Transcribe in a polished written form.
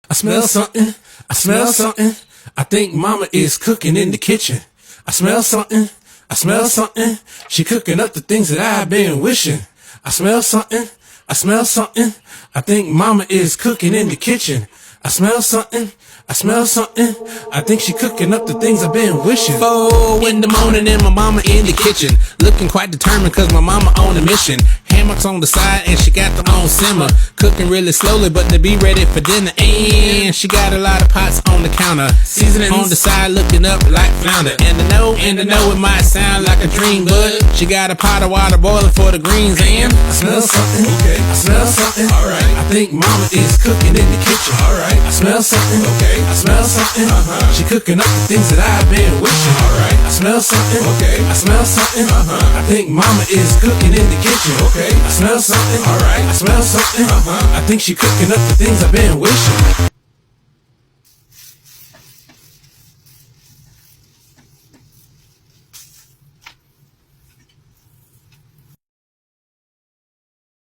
I smell something, I smell something. I think mama is cooking in the kitchen. I smell something, I smell something. She cooking up the things that I've been wishing. I smell something, I smell something. I think mama is cooking in the kitchen. I smell something, I smell something. I think she cooking up the things I've been wishing. 4 in the morning and my mama in the kitchen, looking quite determined cause my mama on a mission. Hammocks on the side and she got them on simmer, cooking really slowly but to be ready for dinner. And she got a lot of pots on the counter, seasoning on the side looking up like flounder. And I know it might sound like a dream, but she got a pot of water boiling for the greens. And I smell something, okay, I smell something, alright. I think mama is cooking in the kitchen, alright. I smell something, okay, I smell something, She cooking up the things that I've been wishing, alright. I smell something, okay, I smell something, I think mama is cooking in the kitchen, okay. I smell something, alright. I smell something, I think she cooking up the things I've been wishing.